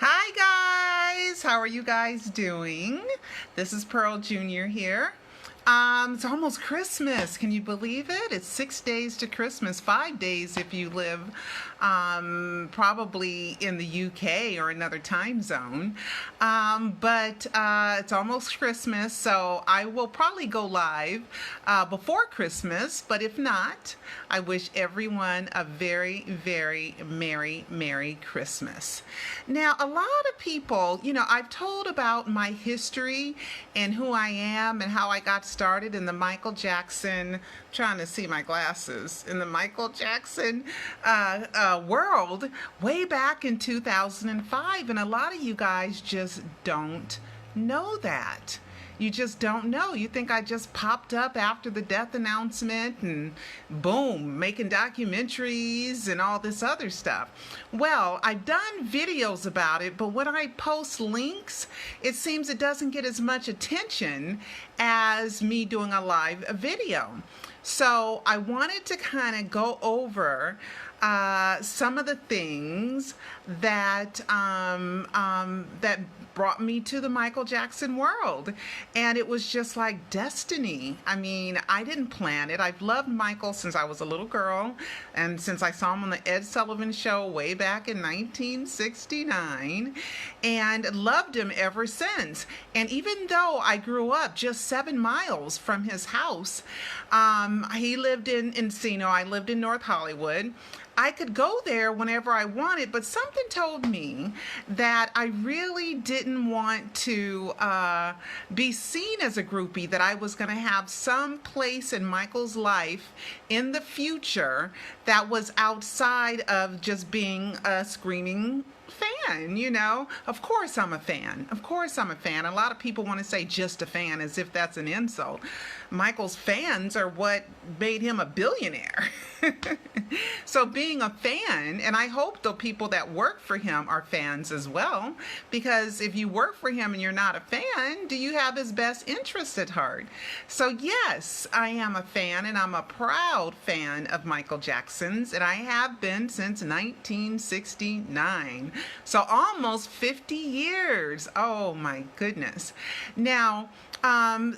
Hi guys, how are you guys doing? This is Pearl Jr. here. It's almost Christmas. Can you believe it? It's 6 days to Christmas, 5 days if you live probably in the UK or another time zone. But it's almost Christmas, so I will probably go live before Christmas. But if not, I wish everyone a very, very Merry Christmas. Now, a lot of people, I've told about my history and who I am and how I got started in the Michael Jackson, trying to see my glasses, in the Michael Jackson world way back in 2005. And a lot of you guys just don't know that. You just don't know. You think I just popped up after the death announcement and boom, making documentaries and all this other stuff. Well, I've done videos about it, but when I post links, it seems it doesn't get as much attention as me doing a live video. So I wanted to kind of go over some of the things that that brought me to the Michael Jackson world. And it was just like destiny. I mean, I didn't plan it. I've loved Michael since I was a little girl, and since I saw him on the Ed Sullivan Show way back in 1969, and loved him ever since. And even though I grew up just 7 miles from his house, he lived in Encino, I lived in North Hollywood. I could go there whenever I wanted, but something told me that I really didn't want to be seen as a groupie, that I was going to have some place in Michael's life in the future that was outside of just being a screaming fan. Of course I'm a fan. Of course I'm a fan. A lot of people want to say just a fan as if that's an insult. Michael's fans are what made him a billionaire. So being a fan, and I hope the people that work for him are fans as well, because if you work for him and you're not a fan, do you have his best interest at heart? So yes, I am a fan, and I'm a proud fan of Michael Jackson's, and I have been since 1969. So almost 50 years. Oh my goodness. Now,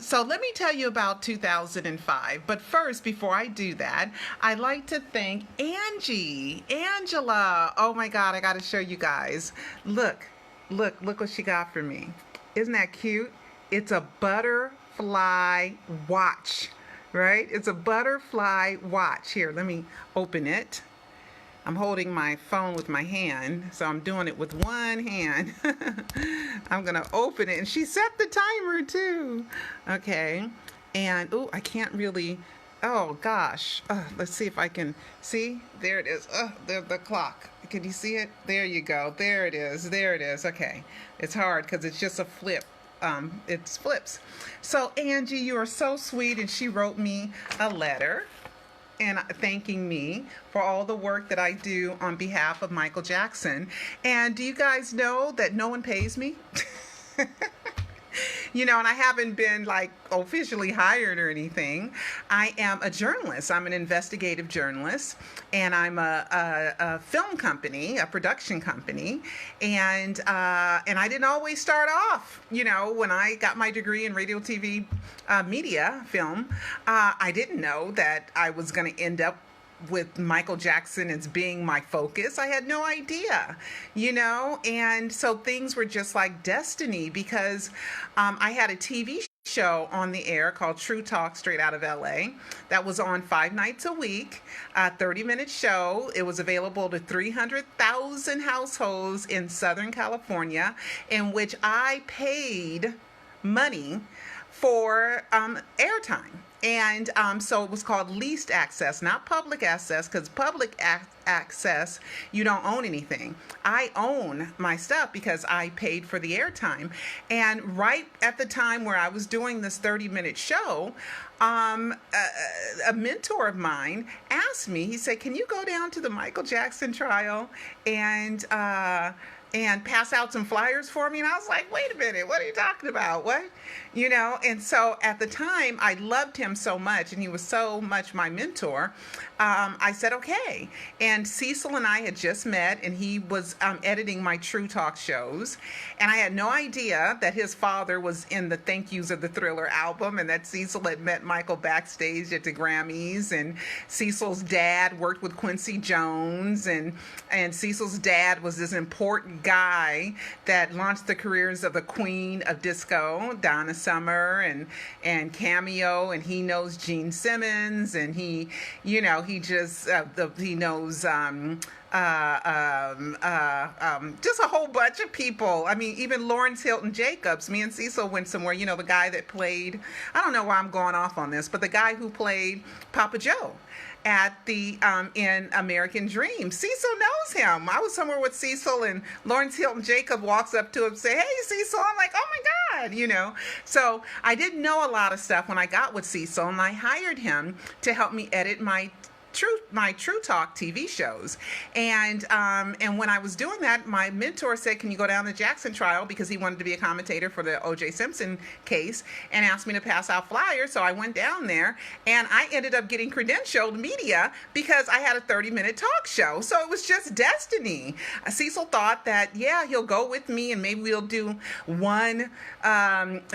so let me tell you about 2005. But first, before I do that, I'd like to thank Angela. Oh my God, I got to show you guys. Look what she got for me. Isn't that cute? It's a butterfly watch, right? It's a butterfly watch. Here, let me open it. I'm holding my phone with my hand, so I'm doing it with one hand. I'm going to open it, and she set the timer too. Okay, and oh, I can't really, oh gosh. Let's see if I can, see? There it is. The clock. Can you see it? There you go. There it is. There it is. Okay, it's hard because it's just a flip. It flips. So Angie, you are so sweet, and she wrote me a letter and thanking me for all the work that I do on behalf of Michael Jackson. And do you guys know that no one pays me? And I haven't been like officially hired or anything. I am a journalist. I'm an investigative journalist, and I'm a film company, a production company, and I didn't always start off. When I got my degree in radio, TV, media, film, I didn't know that I was going to end up with Michael Jackson as being my focus. I had no idea, and so things were just like destiny, because I had a TV show on the air called True Talk, straight out of L.A. that was on 5 nights a week, a 30-minute show. It was available to 300,000 households in Southern California, in which I paid money for airtime. And so it was called leased access, not public access, because public access, you don't own anything. I own my stuff because I paid for the airtime. And right at the time where I was doing this 30-minute show, a mentor of mine asked me, he said, can you go down to the Michael Jackson trial and and pass out some flyers for me. And I was like, wait a minute, what are you talking about? What? You know, and so at the time, I loved him so much, and he was so much my mentor. I said, okay. And Cecil and I had just met, and he was editing my True Talk shows. And I had no idea that his father was in the Thank Yous of the Thriller album, and that Cecil had met Michael backstage at the Grammys. And Cecil's dad worked with Quincy Jones, and Cecil's dad was this important guy that launched the careers of the Queen of Disco, Donna Summer, and Cameo, and he knows Gene Simmons, and he just he knows just a whole bunch of people. I mean, even Lawrence Hilton Jacobs. Me and Cecil went somewhere, the guy that played, I don't know why I'm going off on this, but the guy who played Papa Joe at the in American Dream. Cecil knows him. I was somewhere with Cecil, and Lawrence Hilton Jacob walks up to him and say, "Hey, Cecil." I'm like, "Oh my God," So I didn't know a lot of stuff when I got with Cecil, and I hired him to help me edit my True Talk TV shows. And when I was doing that, my mentor said, "Can you go down to the Jackson trial?" Because he wanted to be a commentator for the O.J. Simpson case, and asked me to pass out flyers. So I went down there, and I ended up getting credentialed media because I had a 30-minute talk show. So it was just destiny. Cecil thought that, yeah, he'll go with me, and maybe we'll do one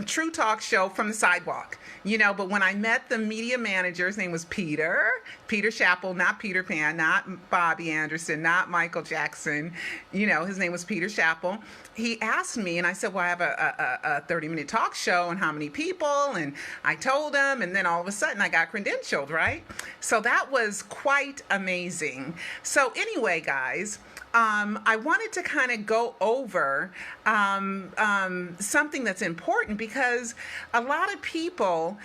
True Talk show from the sidewalk. But when I met the media manager, his name was Peter Chappell, not Peter Pan, not Bobby Anderson, not Michael Jackson. His name was Peter Chappell. He asked me, and I said, well, I have a 30-minute talk show, and how many people? And I told him, and then all of a sudden I got credentialed, right? So that was quite amazing. So anyway, guys, I wanted to kind of go over something that's important, because a lot of people,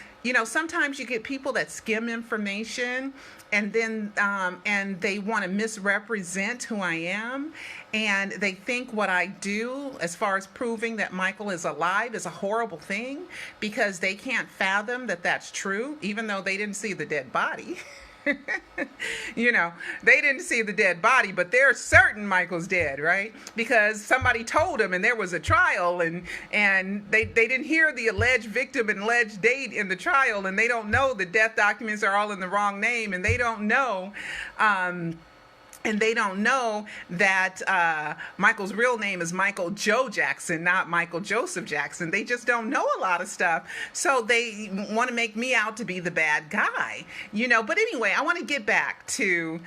sometimes you get people that skim information, and then and they want to misrepresent who I am, and they think what I do as far as proving that Michael is alive is a horrible thing, because they can't fathom that that's true, even though they didn't see the dead body. They didn't see the dead body, but they're certain Michael's dead, right? Because somebody told them, and there was a trial, and they didn't hear the alleged victim and alleged date in the trial, and they don't know the death documents are all in the wrong name, and they don't know that Michael's real name is Michael Joe Jackson, not Michael Joseph Jackson. They just don't know a lot of stuff. So they want to make me out to be the bad guy, But anyway, I want to get back to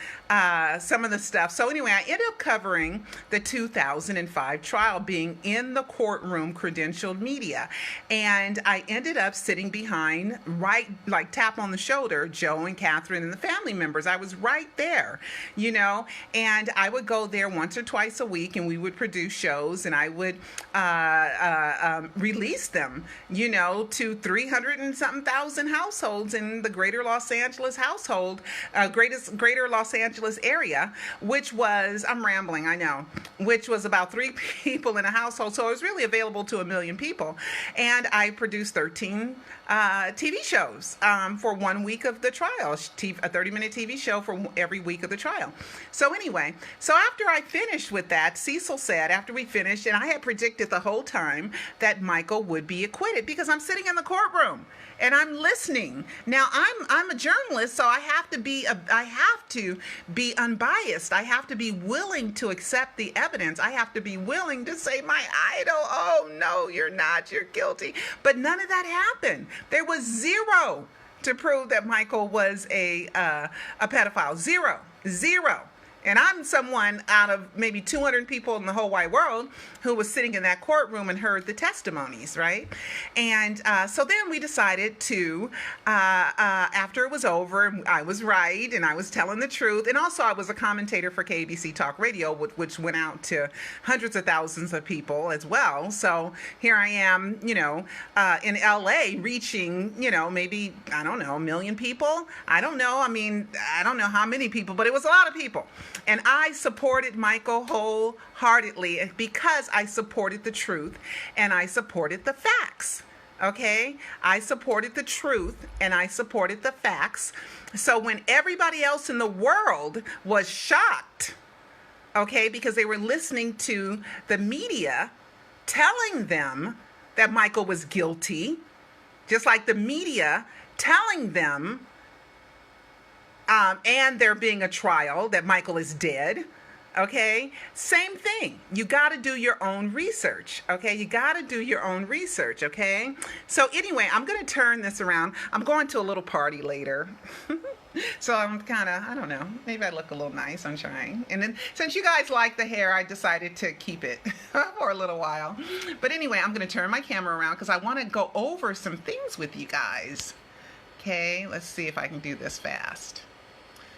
some of the stuff. So anyway, I ended up covering the 2005 trial, being in the courtroom, credentialed media. And I ended up sitting behind, right, like tap on the shoulder, Joe and Catherine and the family members. I was right there, and I would go there once or twice a week, and we would produce shows, and I would release them, to 300 and something thousand households in the greater Los Angeles greater Los Angeles area, which was, I'm rambling, I know, which was about 3 people in a household. So it was really available to 1 million people. And I produced 13 TV shows for 1 week of the trial, a 30-minute TV show for every week of the trial. So anyway, after I finished with that, Cecil said, after we finished, and I had predicted the whole time that Michael would be acquitted, because I'm sitting in the courtroom and I'm listening. Now I'm a journalist, so I have to be unbiased. I have to be willing to accept the evidence. I have to be willing to say, my idol, oh no, you're not, you're guilty. But none of that happened. There was zero to prove that Michael was a pedophile. Zero. And I'm someone out of maybe 200 people in the whole wide world who was sitting in that courtroom and heard the testimonies, right? And so then we decided to, after it was over, I was right and I was telling the truth. And also I was a commentator for KBC Talk Radio, which went out to hundreds of thousands of people as well. So here I am, in L.A. reaching, maybe, I don't know, 1 million people. I don't know. I mean, I don't know how many people, but it was a lot of people. And I supported Michael wholeheartedly because I supported the truth and I supported the facts. Okay? I supported the truth and I supported the facts. So when everybody else in the world was shocked, okay, because they were listening to the media telling them that Michael was guilty, just like the media telling them, and there being a trial, that Michael is dead. Okay, same thing. You got to do your own research. Okay, you got to do your own research. Okay, so anyway, I'm going to turn this around. I'm going to a little party later. So I'm kind of, I don't know, maybe I look a little nice. I'm trying. And then since you guys like the hair, I decided to keep it for a little while. But anyway, I'm going to turn my camera around because I want to go over some things with you guys. Okay, let's see if I can do this fast.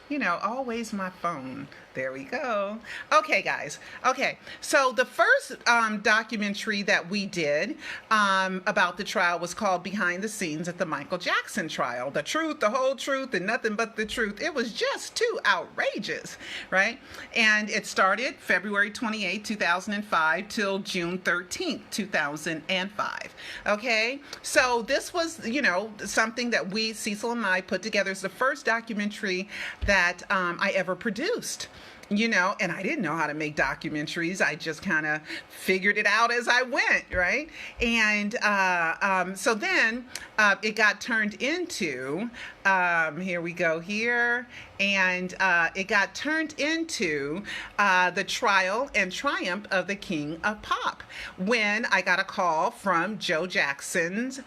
You know, always my phone. There we go. Okay, guys. Okay, so the first documentary that we did about the trial was called Behind the Scenes at the Michael Jackson Trial. The truth, the whole truth, and nothing but the truth. It was just too outrageous, right? And it started February 28, 2005 till June 13th, 2005. Okay, so this was, you know, something that we, Cecil and I, put together as the first documentary that I ever produced. You know, and I didn't know how to make documentaries. I just kind of figured it out as I went, right? And so then it got turned into, here we go here, and it got turned into the trial and triumph of the King of Pop, when I got a call from Joe Jackson's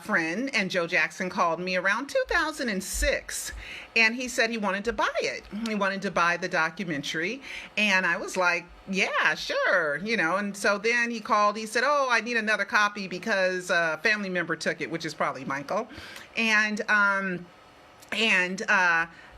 friend, and Joe Jackson called me around 2006, and he said he wanted to buy it. He wanted to buy the documentary, and I was like, yeah, sure, you know. And so then he called, he said, oh, I need another copy because a family member took it, which is probably Michael. And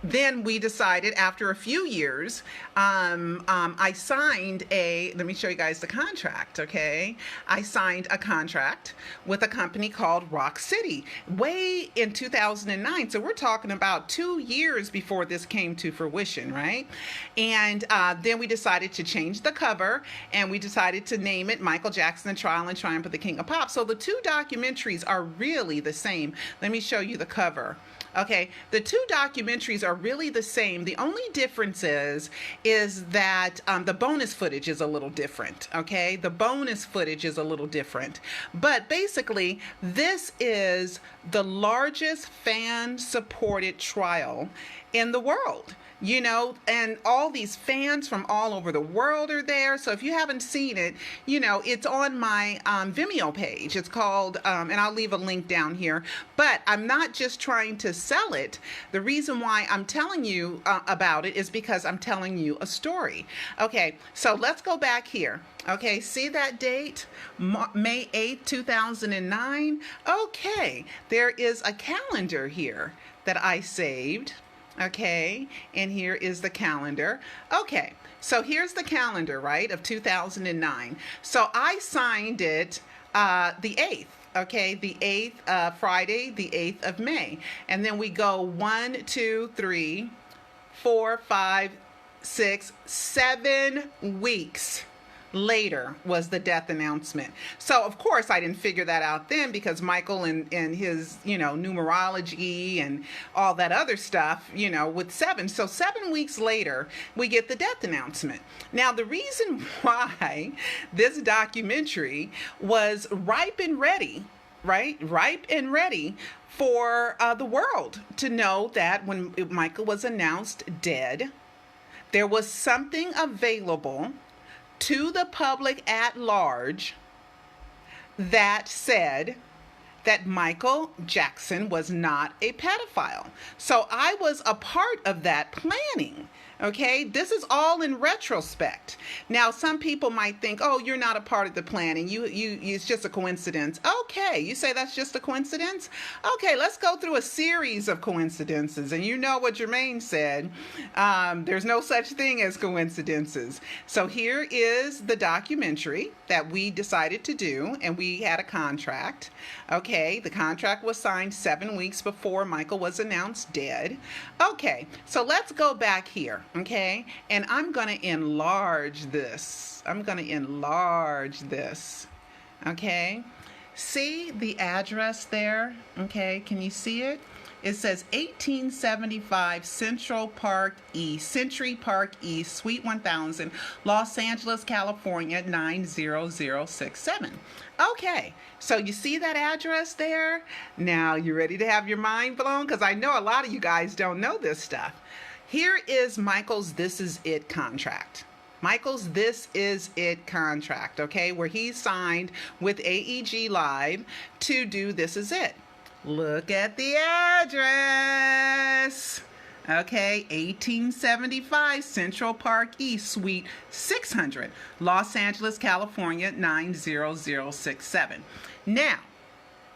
then we decided, after a few years, I signed let me show you guys the contract, okay? I signed a contract with a company called Rock City way in 2009. So we're talking about 2 years before this came to fruition, right? And then we decided to change the cover, and we decided to name it Michael Jackson, The Trial and Triumph of the King of Pop. So the two documentaries are really the same. Let me show you the cover. Okay, the two documentaries are really the same. The only difference is that the bonus footage is a little different, okay? The bonus footage is a little different. But basically, this is the largest fan-supported trial in the world. You know, and all these fans from all over the world are there. So if you haven't seen it, you know, it's on my Vimeo page. It's called, and I'll leave a link down here. But I'm not just trying to sell it. The reason why I'm telling you about it is because I'm telling you a story. Okay, so let's go back here. Okay, see that date? May 8th, 2009? Okay, there is a calendar here that I saved. Okay, and here is the calendar. Okay, so here's the calendar, right, of 2009. So I signed it the 8th. Okay, the 8th, Friday, the 8th of May. And then we go 1, 2, 3, 4, 5, 6, 7 weeks later was the death announcement. So of course I didn't figure that out then, because Michael and his, you know, numerology and all that other stuff, you know, with 7. So 7 weeks later, we get the death announcement. Now, the reason why this documentary was ripe and ready, right? Ripe and ready for the world to know that when Michael was announced dead, there was something available to the public at large that said that Michael Jackson was not a pedophile. So I was a part of that planning. Okay, this is all in retrospect. Now, some people might think, "Oh, you're not a part of the planning. It's just a coincidence." Okay, you say that's just a coincidence? Okay, let's go through a series of coincidences. And you know what Jermaine said. There's no such thing as coincidences. So here is the documentary that we decided to do, and we had a contract. Okay, the contract was signed 7 weeks before Michael was announced dead. Okay, so let's go back here. Okay, and I'm going to enlarge this. Okay, see the address there? Okay, can you see it? It says 1875 Century Park East, Suite 1000, Los Angeles, California, 90067. Okay, so you see that address there? Now, you ready to have your mind blown? Because I know a lot of you guys don't know this stuff. Here is Michael's This Is It contract. Michael's This Is It contract, okay, where he signed with AEG Live to do This Is It. Look at the address. Okay, 1875 Central Park East, Suite 600, Los Angeles, California, 90067. Now,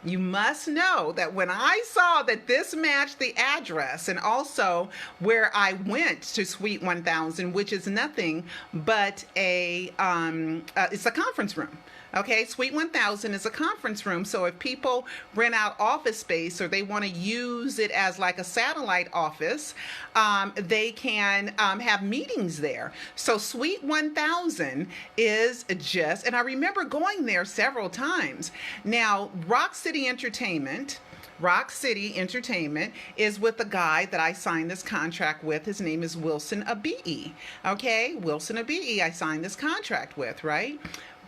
you must know that when I saw that this matched the address and also where I went to Suite 1000, which is nothing but it's a conference room. Okay, Suite 1000 is a conference room, so if people rent out office space or they want to use it as like a satellite office, they can have meetings there. So Suite 1000 is just, and I remember going there several times. Now, Rock City Entertainment is with the guy that I signed this contract with. His name is Wilson Abii. Okay, Wilson Abii I signed this contract with, right?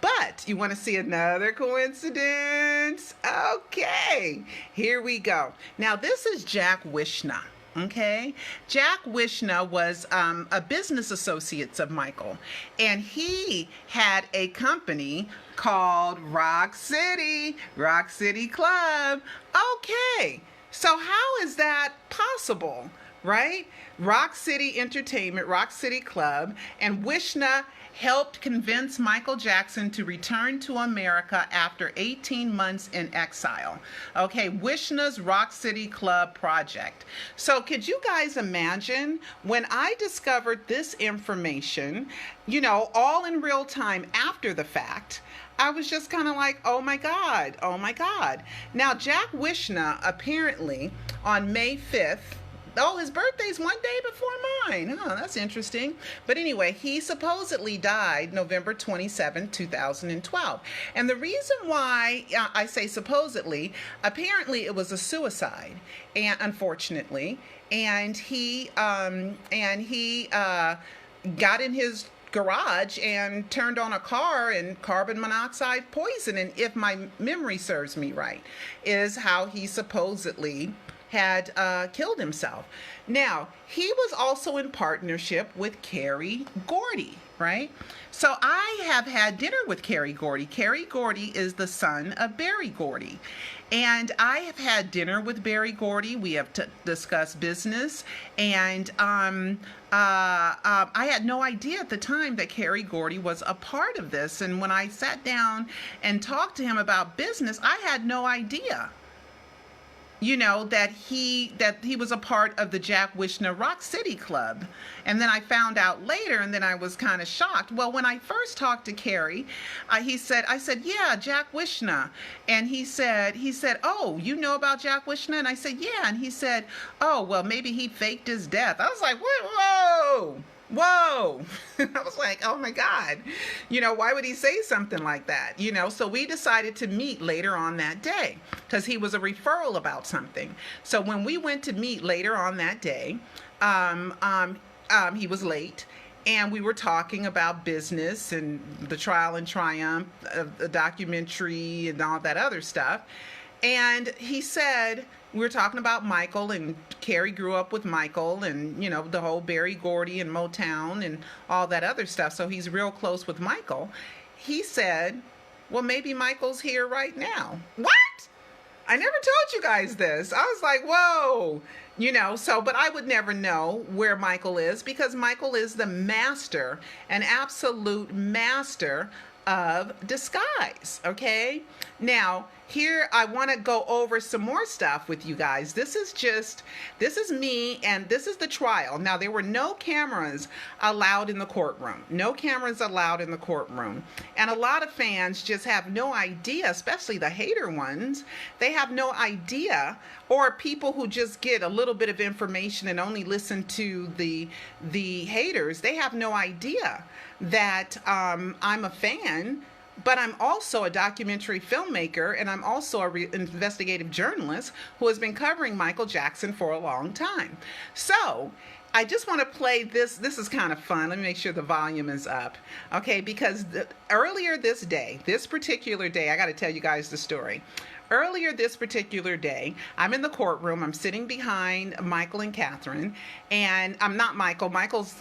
But you want to see another coincidence? Okay, here we go. Now, this is Jack Wishna. Okay, Jack Wishna was a business associate of Michael, and he had a company called Rock City Club. Okay, so how is that possible, right? Rock City Entertainment, Rock City Club, and Wishna helped convince Michael Jackson to return to America after 18 months in exile. Okay, Wishna's Rock City Club project. So could you guys imagine when I discovered this information, you know, all in real time after the fact, I was just kind of like, oh my God. Now, Jack Wishna apparently on May 5th, oh, his birthday's one day before mine. Oh, that's interesting. But anyway, he supposedly died November 27, 2012. And the reason why I say supposedly, apparently it was a suicide, and unfortunately, and he got in his garage and turned on a car, and carbon monoxide poisoning, if my memory serves me right, is how he supposedly had killed himself. Now, he was also in partnership with Kerry Gordy, right? So I have had dinner with Kerry Gordy. Kerry Gordy is the son of Berry Gordy. And I have had dinner with Berry Gordy. We have discussed business. And I had no idea at the time that Kerry Gordy was a part of this. And when I sat down and talked to him about business, I had no idea, you know, that he was a part of the Jack Wishna Rock City Club. And then I found out later, and then I was kind of shocked. Well, when I first talked to Kerry, I said, yeah, Jack Wishna. And he said, oh, you know about Jack Wishna? And I said, yeah. And he said, oh, well, maybe he faked his death. I was like, whoa. I was like, oh my God, you know, why would he say something like that? You know, so we decided to meet later on that day because he was a referral about something. So when we went to meet later on that day, he was late, and we were talking about business and the trial and triumph of the documentary and all that other stuff. And he said, we were talking about Michael, and Kerry grew up with Michael, and, you know, the whole Berry Gordy and Motown and all that other stuff. So he's real close with Michael. He said, well, maybe Michael's here right now. What? I never told you guys this. I was like, whoa, you know, so, but I would never know where Michael is, because Michael is the master, an absolute master of disguise. Okay. Now, here I want to go over some more stuff with you guys. This is me, and this is the trial. Now, there were no cameras allowed in the courtroom. No cameras allowed in the courtroom. And a lot of fans just have no idea, especially the hater ones. They have no idea, or people who just get a little bit of information and only listen to the haters. They have no idea that I'm a fan but I'm also a documentary filmmaker, and I'm also a investigative journalist who has been covering Michael Jackson for a long time. So I just want to play this. This is kind of fun. Let me make sure the volume is up. Okay, because earlier this particular day, I got to tell you guys the story. Earlier this particular day, I'm in the courtroom. I'm sitting behind Michael and Catherine, and I'm not Michael. Michael's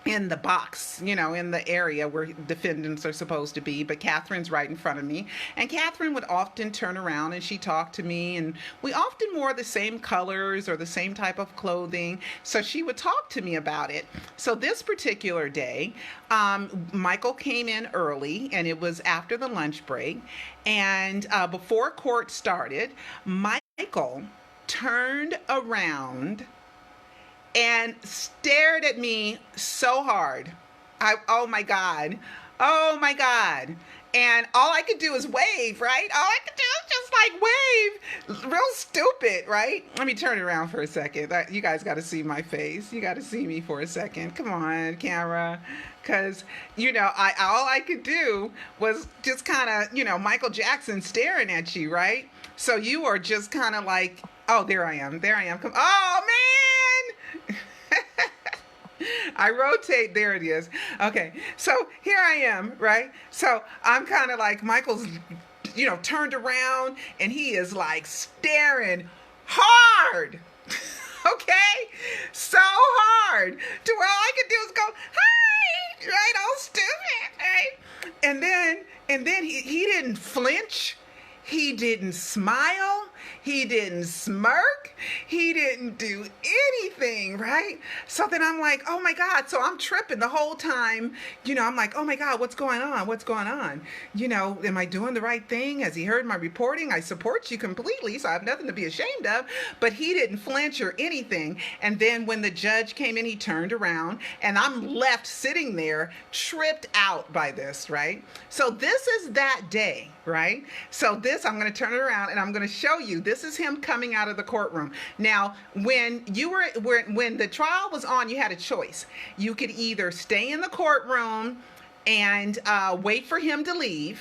in the box, in the area where defendants are supposed to be, but Catherine's right in front of me. And Catherine would often turn around and she talked to me, and we often wore the same colors or the same type of clothing, so she would talk to me about it. So this particular day, Michael came in early, and it was after the lunch break, and before court started, Michael turned around and stared at me so hard. Oh my God. And all I could do is wave, right? All I could do is just wave. Real stupid, right? Let me turn it around for a second. You guys got to see my face. You got to see me for a second. Come on, camera. Because, all I could do was just kind of, Michael Jackson staring at you, right? So you are just kind of like, oh, there I am. Come, oh, man. I rotate. There it is. Okay. So here I am, right? So I'm kind of like, Michael's, turned around, and he is like staring hard. Okay? So hard. To where all I could do is go, hi, right? All stupid, right? And then he didn't flinch. He didn't smile. He didn't smirk. He didn't do anything, right? So then I'm like, oh my God. So I'm tripping the whole time. I'm like, oh my God, what's going on? Am I doing the right thing? Has he heard my reporting? I support you completely, so I have nothing to be ashamed of. But he didn't flinch or anything. And then when the judge came in, he turned around, and I'm left sitting there tripped out by this, right? So this is that day, right? So I'm going to turn it around, and I'm going to show you. This is him coming out of the courtroom. Now, when the trial was on, you had a choice. You could either stay in the courtroom and wait for him to leave,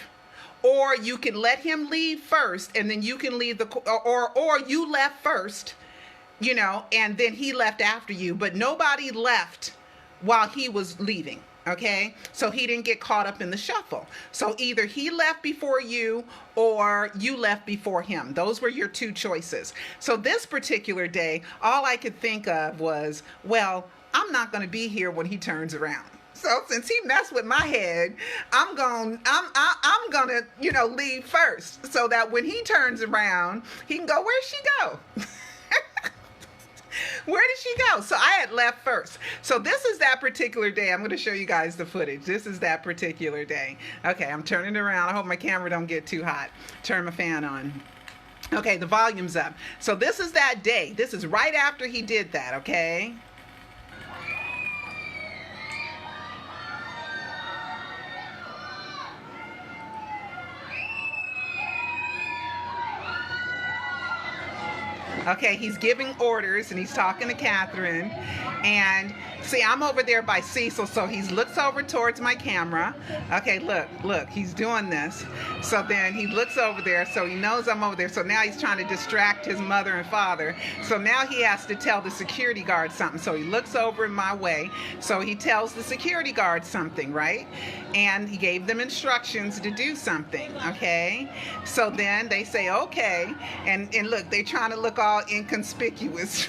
or you can let him leave first, and then you can leave or you left first, and then he left after you, but nobody left while he was leaving. Okay, so he didn't get caught up in the shuffle. So either he left before you or you left before him. Those were your two choices. So this particular day, all I could think of was, well, I'm not going to be here when he turns around. So since he messed with my head, I'm gonna leave first, so that when he turns around, he can go, where'd she go? Where did she go? So I had left first. So this is that particular day. I'm going to show you guys the footage. This is that particular day. Okay, I'm turning around. I hope my camera don't get too hot. Turn my fan on. Okay, the volume's up. So this is that day. This is right after he did that, okay? Okay, he's giving orders, and he's talking to Catherine, and see, I'm over there by Cecil, so he looks over towards my camera. Okay, look, he's doing this. So then he looks over there, so he knows I'm over there. So now he's trying to distract his mother and father. So now he has to tell the security guard something. So he looks over in my way. So he tells the security guard something, right? And he gave them instructions to do something, okay? So then they say, okay. And look, they're trying to look all inconspicuous,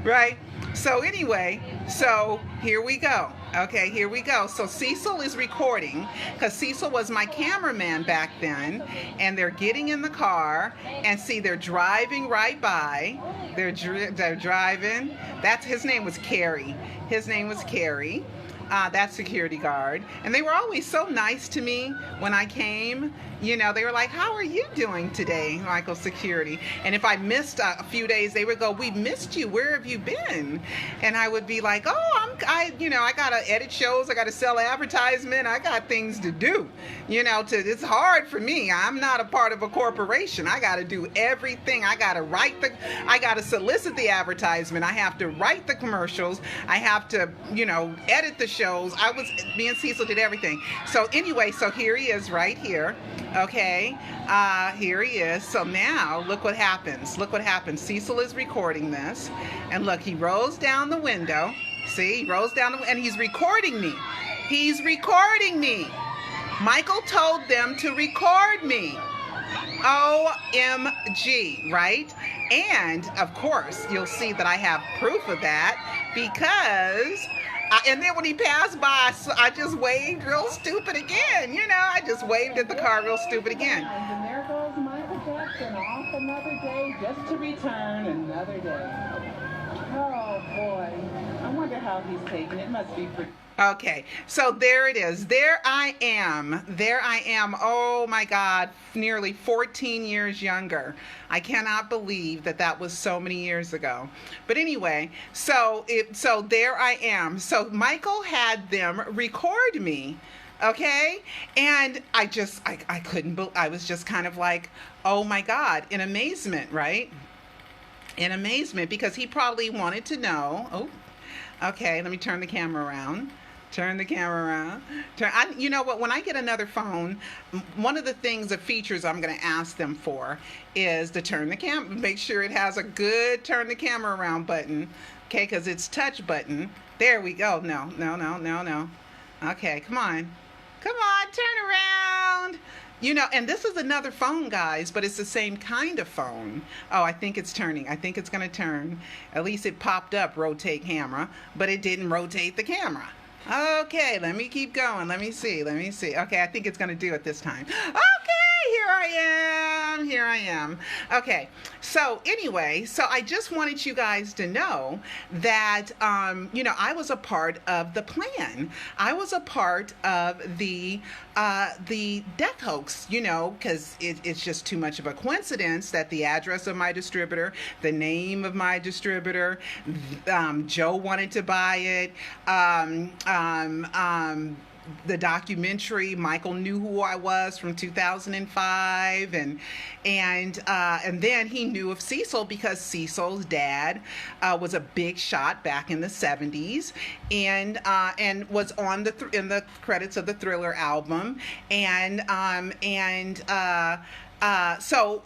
right? So anyway, so here we go. Okay, here we go. So Cecil is recording, because Cecil was my cameraman back then, and they're getting in the car, and see, they're driving right by. They're driving. His name was Carrie. That security guard. And they were always so nice to me when I came. They were like, how are you doing today, Michael Security? And if I missed a few days, they would go, we missed you. Where have you been? And I would be like, oh, I got to edit shows. I got to sell advertisement. I got things to do. It's hard for me. I'm not a part of a corporation. I got to do everything. I got to solicit the advertisement. I have to write the commercials. I have to, edit the shows. Me and Cecil did everything. So anyway, so here he is right here. Okay, here he is. So now look what happens. Look what happens. Cecil is recording this, and look, he rolls down the window. See, he rolls down and he's recording me. He's recording me. Michael told them to record me. OMG, right? And of course, you'll see that I have proof of that because, and then when he passed by, I just waved real stupid again. You know, I just waved at the car real stupid again. And there goes Michael Jackson off another day just to return another day. Oh boy, I wonder how he's taking it. It must be pretty. Okay, so there it is. There I am. There I am. Oh my God, nearly 14 years younger. I cannot believe that that was so many years ago. But anyway, so there I am. So Michael had them record me. Okay, and I couldn't believe. I was just kind of like, oh my God, in amazement, right? In amazement, because he probably wanted to know. Oh, okay, let me turn the camera around. Turn the camera around. You know what? When I get another phone, one of the features I'm going to ask them for is to turn the camera. Make sure it has a good turn the camera around button. Okay, because it's touch button. There we go. No. Okay, come on. Come on, turn around. You know, and this is another phone, guys, but it's the same kind of phone. Oh, I think it's turning. I think it's going to turn. At least it popped up, rotate camera, but it didn't rotate the camera. Okay, let me keep going. Let me see. Okay, I think it's going to do it this time. Okay, here I am. Okay, so anyway, so I just wanted you guys to know that, you know, I was a part of the plan. I was a part of the death hoax, you know, because it's just too much of a coincidence that the address of my distributor, the name of my distributor, Joe wanted to buy it, the documentary, Michael knew who I was from 2005, and then he knew of Cecil because Cecil's dad was a big shot back in the 70s, and was on in the credits of the Thriller album, so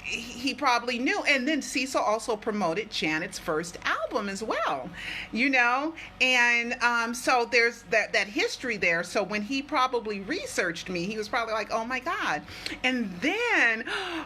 he probably knew. And then Cecil also promoted Janet's first album as well, you know, and so there's that history there. So when he probably researched me, he was probably like, oh my God. And then,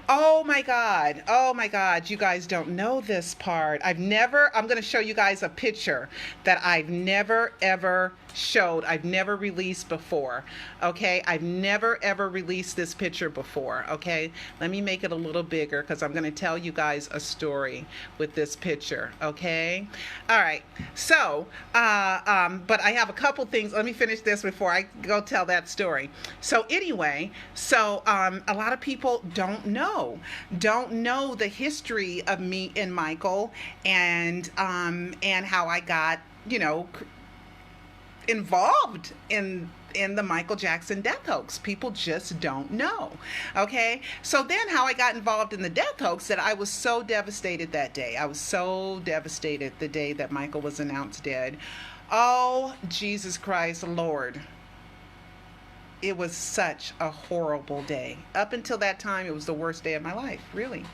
oh my God, you guys don't know this part. I'm going to show you guys a picture that I've never ever showed. I've never released before. Okay, I've never ever released this picture before. Okay, let me make it a little bigger because I'm going to tell you guys a story with this picture. Okay, all right. So but I have a couple things. Let me finish this before I go tell that story. So anyway, so a lot of people don't know the history of me and Michael, and how I got, you know, involved in the Michael Jackson death hoax. People just don't know. Okay, so then how I got involved in the death hoax, that I was so devastated that day. I was so devastated the day that Michael was announced dead. Oh, Jesus Christ, Lord. It was such a horrible day. Up until that time, it was the worst day of my life, really.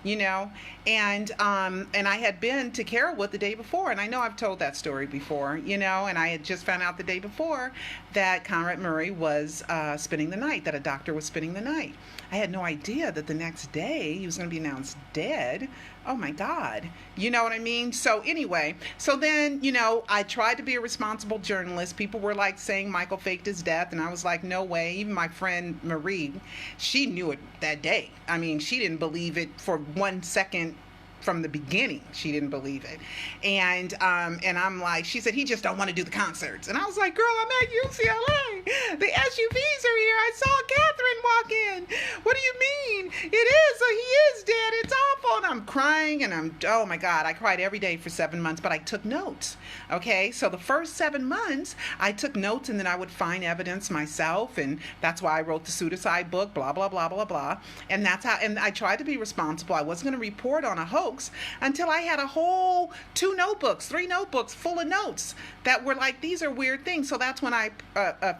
You know, and I had been to Carrollwood the day before, and I know I've told that story before, you know, and I had just found out the day before that Conrad Murray was spending the night, that a doctor was spending the night. I had no idea that the next day he was going to be announced dead. Oh my God. You know what I mean? So anyway, so then, you know, I tried to be a responsible journalist. People were like saying Michael faked his death, and I was like, no way. Even my friend Marie, she knew it that day. I mean, she didn't believe it for 1 second. From the beginning, she didn't believe it. And I'm like, she said, he just don't want to do the concerts. And I was like, girl, I'm at UCLA. The SUVs are here. I saw Catherine walk in. What do you mean? He is dead. It's awful. And I'm crying. crying, and oh my God, I cried every day for 7 months, but I took notes. Okay, so the first 7 months, I took notes, and then I would find evidence myself, and that's why I wrote the Pseudocide book, blah, blah, blah, blah, blah. And that's how, and I tried to be responsible. I wasn't going to report on a hoax until I had a whole 3 notebooks full of notes that were like, these are weird things. So that's when I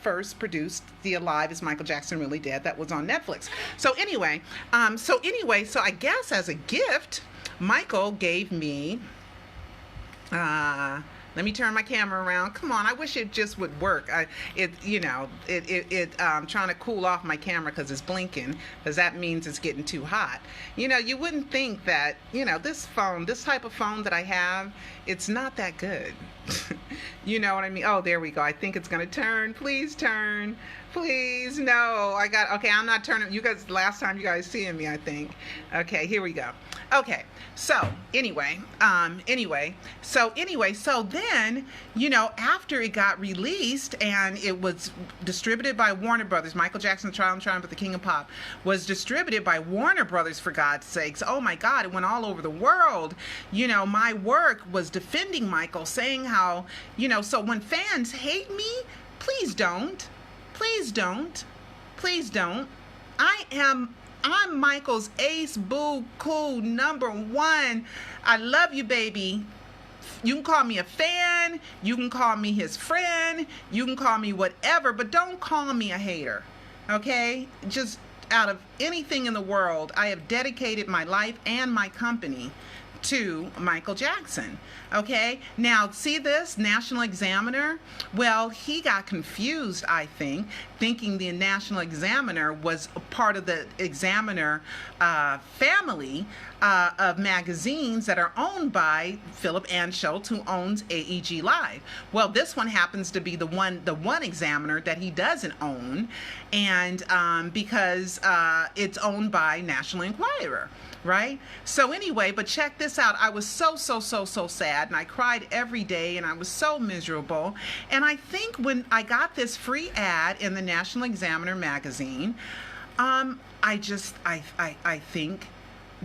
first produced the Alive Is Michael Jackson Really Dead that was on Netflix. So anyway, so I guess as a gift, Michael gave me, let me turn my camera around. Come on, I wish it just would work. I'm trying to cool off my camera because it's blinking, because that means it's getting too hot. You wouldn't think that, this type of phone that I have, it's not that good. You know what I mean? Oh, there we go. I think it's going to turn. Please turn. Please. No, okay, I'm not turning. You guys, last time you guys seeing me, I think. Okay, here we go. Okay, so anyway, so then, after it got released and it was distributed by Warner Brothers, Michael Jackson's Trial and Triumph of the King of Pop was distributed by Warner Brothers, for God's sakes. Oh my God, it went all over the world. My work was defending Michael, saying how, so when fans hate me, please don't. Please don't. Please don't. I'm Michael's ace, boo, cool, #1. I love you, baby. You can call me a fan. You can call me his friend. You can call me whatever, but don't call me a hater. Okay? Just out of anything in the world, I have dedicated my life and my company to Michael Jackson. Okay, now see this National Examiner? Well, he got confused, I think, thinking the National Examiner was part of the Examiner family of magazines that are owned by Philip Anschutz, who owns AEG Live. Well, this one happens to be the one Examiner that he doesn't own, and because it's owned by National Enquirer. Right? So anyway, but check this out. I was so sad, and I cried every day, and I was so miserable. And I think when I got this free ad in the National Examiner magazine, I think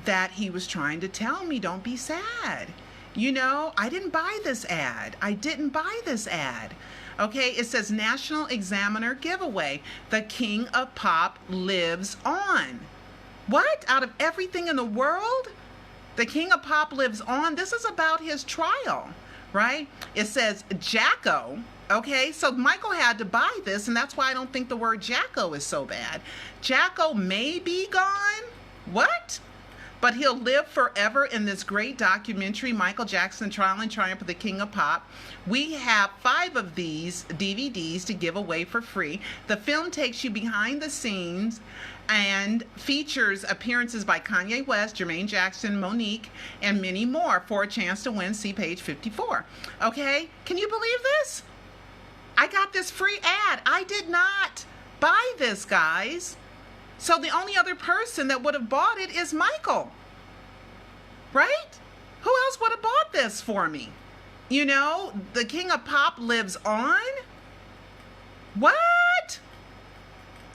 that he was trying to tell me, don't be sad. I didn't buy this ad. Okay, it says National Examiner giveaway. The King of Pop lives on. What? Out of everything in the world? The King of Pop lives on? This is about his trial, right? It says Jacko. Okay, so Michael had to buy this, and that's why I don't think the word Jacko is so bad. Jacko may be gone. What? But he'll live forever in this great documentary, Michael Jackson, Trial and Triumph of the King of Pop. We have 5 of these DVDs to give away for free. The film takes you behind the scenes and features appearances by Kanye West, Jermaine Jackson, Monique, and many more. For a chance to win, see page 54. Okay, can you believe this? I got this free ad. I did not buy this, guys. So the only other person that would have bought it is Michael, right? Who else would have bought this for me? The King of Pop lives on? What?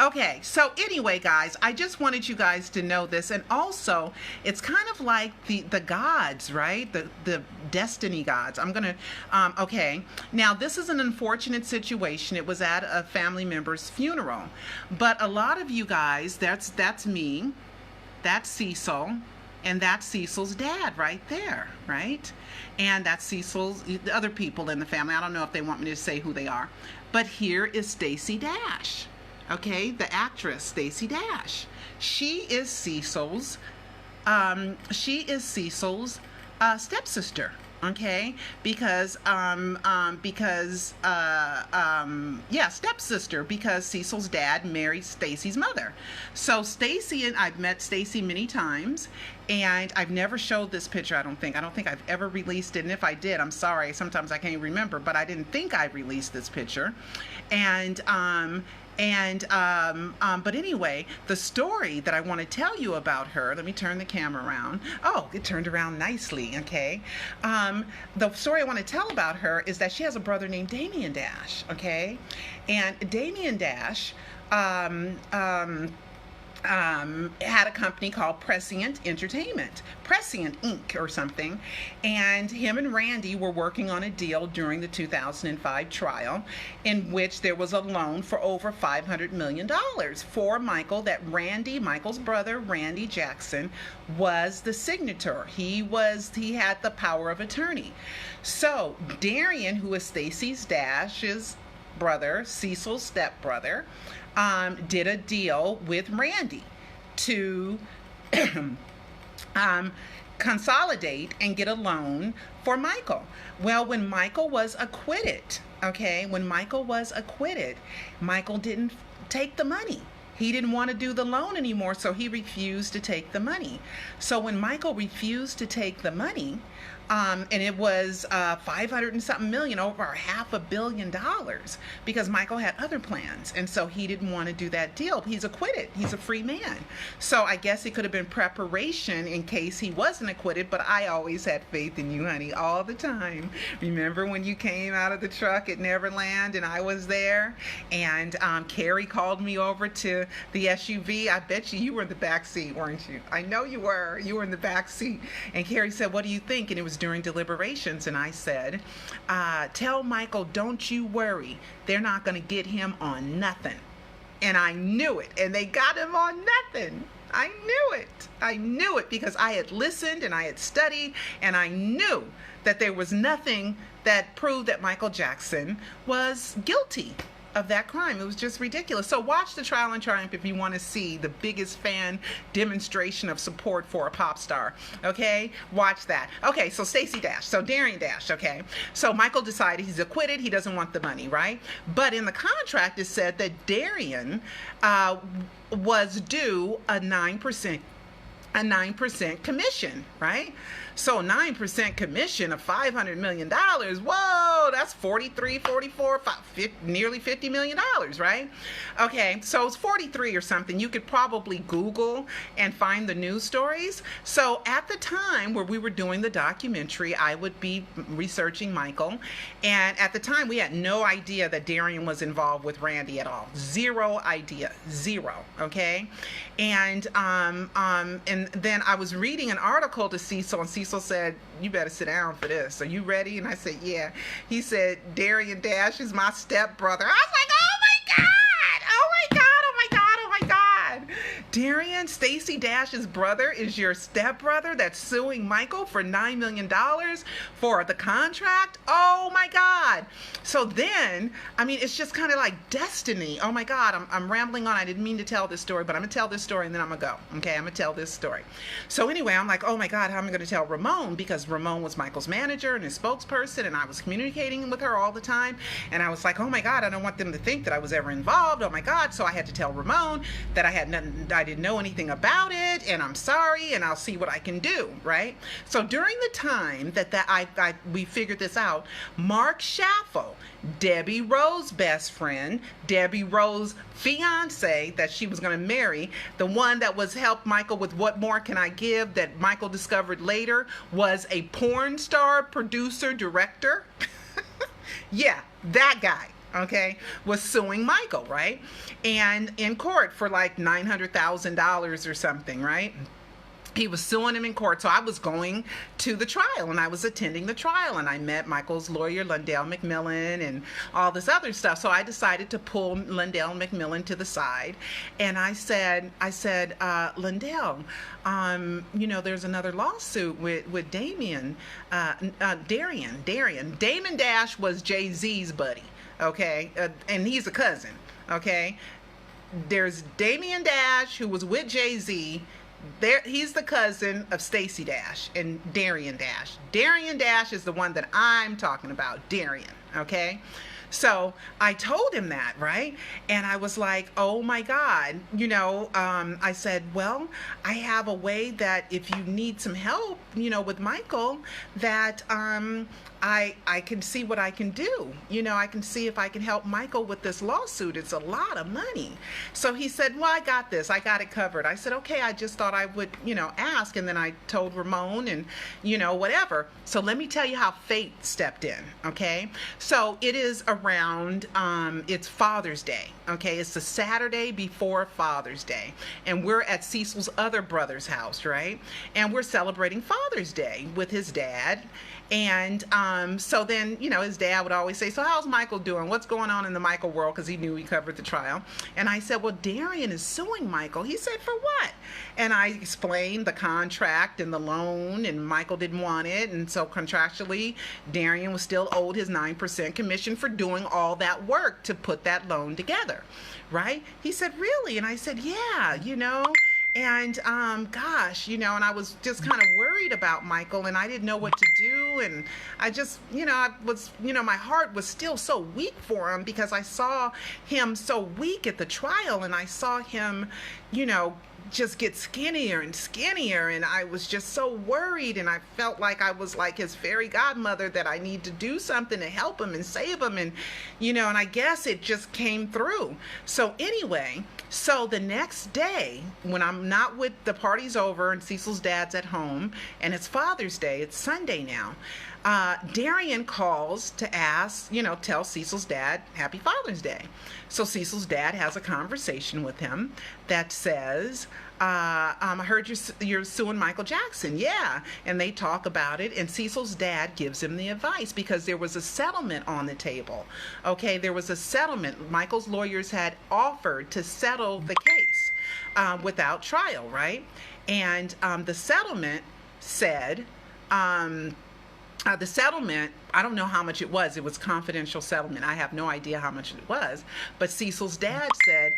Okay, so anyway, guys, I just wanted you guys to know this. And also, it's kind of like the gods, right? The destiny gods. I'm going to, okay. Now, this is an unfortunate situation. It was at a family member's funeral. But a lot of you guys, that's me, that's Cecil, and that's Cecil's dad right there, right? And that's Cecil's, the other people in the family. I don't know if they want me to say who they are. But here is Stacey Dash. Okay, the actress Stacey Dash. She is Cecil's stepsister. Okay, stepsister, because Cecil's dad married Stacey's mother. So Stacey, and I've met Stacey many times, and I've never showed this picture. I don't think I've ever released it, and if I did, I'm sorry. Sometimes I can't remember, but I didn't think I released this picture, but anyway, the story that I want to tell you about her, let me turn the camera around. Oh, it turned around nicely, okay? The story I want to tell about her is that she has a brother named Damian Dash, okay? And Damian Dash, had a company called Prescient Entertainment, Prescient Inc. or something, and him and Randy were working on a deal during the 2005 trial in which there was a loan for over $500 million for Michael that Michael's brother, Randy Jackson, was the signator. He had the power of attorney. So Darian, who is Stacey Dash's brother, Cecil's stepbrother, did a deal with Randy to consolidate and get a loan for Michael. Well, when Michael was acquitted, Michael didn't take the money. He didn't want to do the loan anymore, so he refused to take the money. So when Michael refused to take the money, and it was 500 and something million, over $500 million, because Michael had other plans, and so he didn't want to do that deal. He's acquitted. He's a free man. So I guess it could have been preparation in case he wasn't acquitted, but I always had faith in you, honey, all the time. Remember when you came out of the truck at Neverland and I was there, and Carrie called me over to the SUV. I bet you were in the back seat, weren't you? I know you were. You were in the back seat. And Carrie said, "What do you think?" And it was during deliberations, and I said, tell Michael, don't you worry, they're not going to get him on nothing. And I knew it, and they got him on nothing. I knew it because I had listened and I had studied, and I knew that there was nothing that proved that Michael Jackson was guilty of that crime. It was just ridiculous. So watch the Trial and Triumph if you want to see the biggest fan demonstration of support for a pop star. Okay, watch that. Okay, so Stacey Dash, so Darian Dash. Okay, so Michael decided he's acquitted. He doesn't want the money, right? But in the contract it said that Darian was due a 9% commission, right? So 9% commission of $500 million. Whoa, that's 43, 44, 50, nearly $50 million, right? Okay, so it's 43 or something. You could probably Google and find the news stories. So at the time where we were doing the documentary, I would be researching Michael. And at the time, we had no idea that Darian was involved with Randy at all. Zero idea. Zero. Okay? And then I was reading an article to Cecil, and Cecil said, "You better sit down for this. Are you ready?" And I said, "Yeah." He said, "Darian Dash is my stepbrother." I was like, "Oh my God! Oh my God! Oh my God! Oh my God! Darian, Stacey Dash's brother, is your stepbrother that's suing Michael for $9 million for the contract? Oh my God!" So then, I mean, it's just kind of like destiny. Oh my God, I'm rambling on. I didn't mean to tell this story, but I'm going to tell this story and then I'm going to go. Okay, I'm going to tell this story. So anyway, I'm like, oh my God, how am I going to tell Ramon? Because Ramon was Michael's manager and his spokesperson, and I was communicating with her all the time. And I was like, oh my God, I don't want them to think that I was ever involved. Oh my God. So I had to tell Ramon that I had nothing, I didn't know anything about it, and I'm sorry, and I'll see what I can do, right? So during the time that we figured this out, Mark Schaffel, Debbie Rose's best friend, Debbie Rose's fiance that she was going to marry, the one that was helped Michael with What More Can I Give, that Michael discovered later was a porn star, producer, director. Yeah, that guy. Okay, was suing Michael, right? And in court for like $900,000 or something, right? He was suing him in court. So I was going to the trial, and I was attending the trial, and I met Michael's lawyer, Lundell McMillan, and all this other stuff. So I decided to pull Lundell McMillan to the side, and I said, Lundell, you know, there's another lawsuit with Darian. Damon Dash was Jay-Z's buddy, okay, and he's a cousin, okay. There's Damian Dash, who was with Jay-Z. He's the cousin of Stacey Dash and Darian Dash. Darian Dash is the one that I'm talking about, Darian, okay? So I told him that, right? And I was like, oh my God, you know, I said, well, I have a way that if you need some help, you know, with Michael, that I can see what I can do. I can see if I can help Michael with this lawsuit. It's a lot of money. So he said, well, I got this. I got it covered. I said, okay, I just thought I would, ask. And then I told Ramon and, whatever. So let me tell you how fate stepped in, okay? So it is around, it's Father's Day, okay? It's the Saturday before Father's Day. And we're at Cecil's other brother's house, right? And we're celebrating Father's Day with his dad. And so then, his dad would always say, so how's Michael doing? What's going on in the Michael world? Because he knew he covered the trial. And I said, well, Darian is suing Michael. He said, for what? And I explained the contract and the loan, and Michael didn't want it. And so contractually, Darian was still owed his 9% commission for doing all that work to put that loan together, right? He said, really? And I said, yeah, And gosh, and I was just kind of worried about Michael, and I didn't know what to do. And I just, I was, my heart was still so weak for him because I saw him so weak at the trial, and I saw him, just get skinnier and skinnier, and I was just so worried, and I felt like I was like his fairy godmother, that I need to do something to help him and save him. And and I guess it just came through. So anyway, so the next day, when I'm not with, the party's over and Cecil's dad's at home and it's Father's Day, it's Sunday now, Darian calls to ask, tell Cecil's dad happy Father's Day. So Cecil's dad has a conversation with him that says, I heard you're suing Michael Jackson. Yeah. And they talk about it, and Cecil's dad gives him the advice because there was a settlement on the table. Okay, there was a settlement. Michael's lawyers had offered to settle the case without trial, right? And the settlement said, the settlement, I don't know how much it was. It was confidential settlement. I have no idea how much it was. But Cecil's dad said,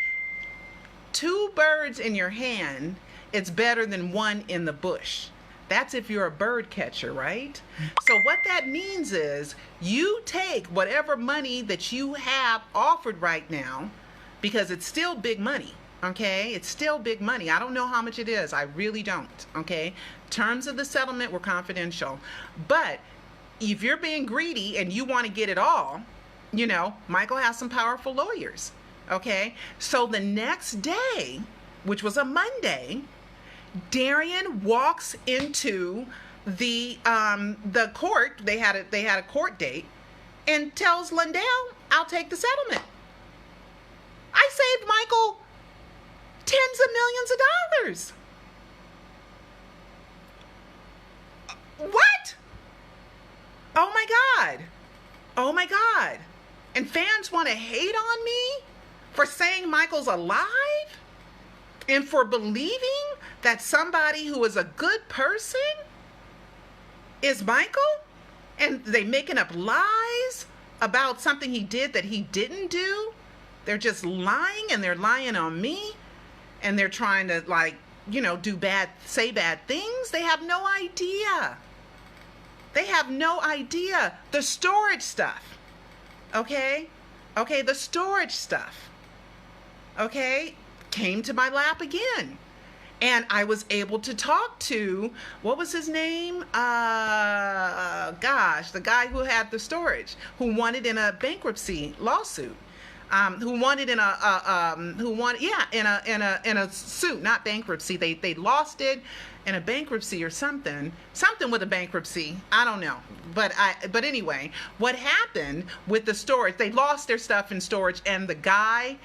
2 birds in your hand, it's better than 1 in the bush. That's if you're a bird catcher, right? So what that means is you take whatever money that you have offered right now, because it's still big money. Okay, it's still big money. I don't know how much it is. I really don't. Okay, terms of the settlement were confidential. But if you're being greedy and you want to get it all, Michael has some powerful lawyers. Okay, so the next day, which was a Monday, Darian walks into the court. They had a court date, and tells Lundell, "I'll take the settlement. I saved Michael tens of millions of dollars." What? Oh my God. Oh my God. And fans want to hate on me for saying Michael's alive and for believing that somebody who is a good person is Michael, and they making up lies about something he did that he didn't do. They're just lying, and they're lying on me, and they're trying to say bad things. They have no idea. They have no idea. The storage stuff. Okay, the storage stuff. Okay, came to my lap again. And I was able to talk to, what was his name? The guy who had the storage, who won it in a bankruptcy lawsuit. Who won it in a suit, not bankruptcy. They lost it in a bankruptcy or something with a bankruptcy. I don't know. But anyway, what happened with the storage, they lost their stuff in storage, and the guy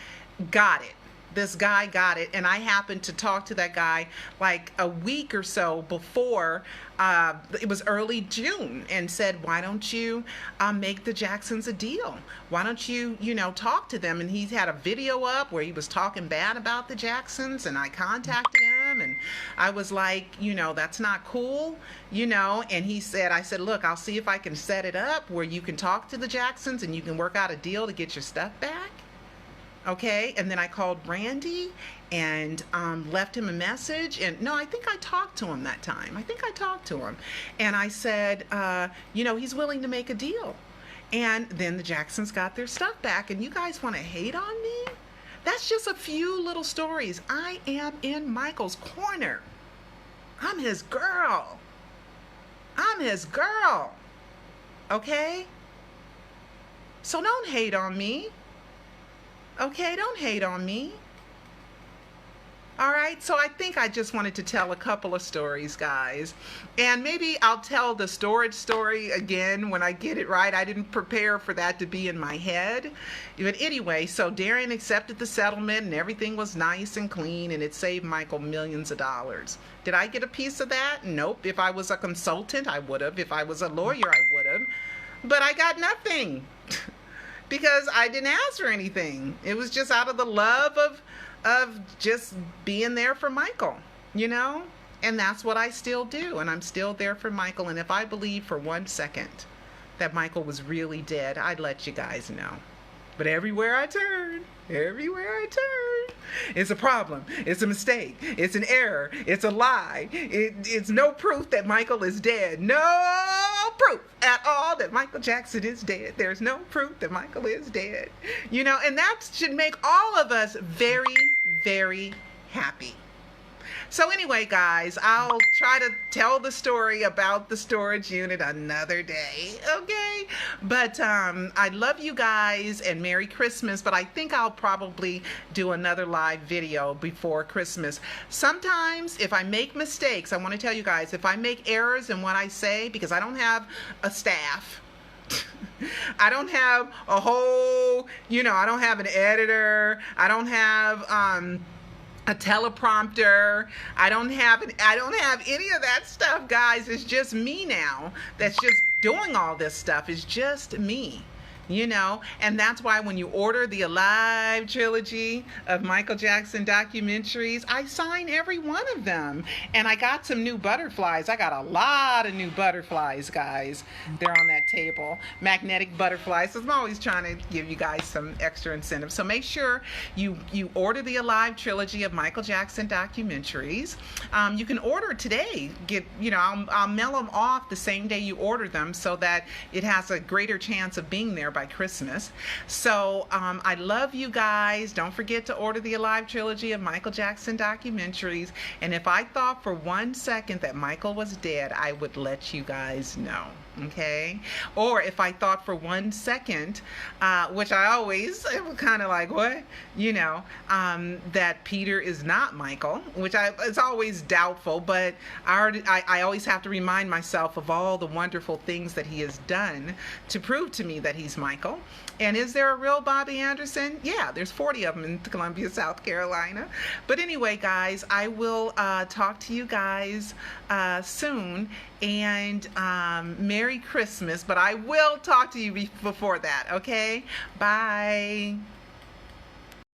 got it. This guy got it, and I happened to talk to that guy like a week or so before. It was early June, and said, why don't you make the Jacksons a deal? Why don't you, talk to them? And he had a video up where he was talking bad about the Jacksons, and I contacted him, and I was like, that's not cool, and he said, I said, look, I'll see if I can set it up where you can talk to the Jacksons and you can work out a deal to get your stuff back. Okay, and then I called Randy and left him a message. And no, I think I talked to him that time. And I said, he's willing to make a deal. And then the Jacksons got their stuff back. And you guys want to hate on me? That's just a few little stories. I am in Michael's corner. I'm his girl. Okay? So don't hate on me. Okay? Don't hate on me. All right, so I think I just wanted to tell a couple of stories, guys. And maybe I'll tell the storage story again when I get it right. I didn't prepare for that to be in my head. But anyway, so Darian accepted the settlement and everything was nice and clean and it saved Michael millions of dollars. Did I get a piece of that? Nope. If I was a consultant, I would have. If I was a lawyer, I would have. But I got nothing because I didn't ask for anything. It was just out of the love of just being there for Michael, you know? And that's what I still do. And I'm still there for Michael. And if I believe for 1 second that Michael was really dead, I'd let you guys know. But everywhere I turn, it's a problem. It's a mistake. It's an error. It's a lie. It's no proof that Michael is dead. No proof at all that Michael Jackson is dead. There's no proof that Michael is dead. You know, and that should make all of us very, very happy. So anyway, guys, I'll try to tell the story about the storage unit another day, okay? But I love you guys and Merry Christmas, but I think I'll probably do another live video before Christmas. Sometimes if I make mistakes, I want to tell you guys, if I make errors in what I say, because I don't have a staff, I don't have a whole, you know, I don't have an editor, I don't have a teleprompter. I don't have any of that stuff, guys. It's just me now that's just doing all this stuff. It's just me, you know? And that's why when you order the Alive trilogy of Michael Jackson documentaries, I sign every one of them. And I got some new butterflies. I got a lot of new butterflies, guys. They're on that table. Magnetic butterflies. So I'm always trying to give you guys some extra incentive. So make sure you order the Alive trilogy of Michael Jackson documentaries. You can order today. I'll mail them off the same day you order them so that it has a greater chance of being there by Christmas. So I love you guys. Don't forget to order the Alive trilogy of Michael Jackson documentaries. And if I thought for 1 second that Michael was dead, I would let you guys know. Okay? Or if I thought for 1 second, which I always kind of like, what? You know, that Peter is not Michael, which it's always doubtful, but I always have to remind myself of all the wonderful things that he has done to prove to me that he's Michael. And is there a real Bobby Anderson? Yeah, there's 40 of them in Columbia, South Carolina. But anyway, guys, I will talk to you guys soon. And Merry Christmas. But I will talk to you before that, okay? Bye.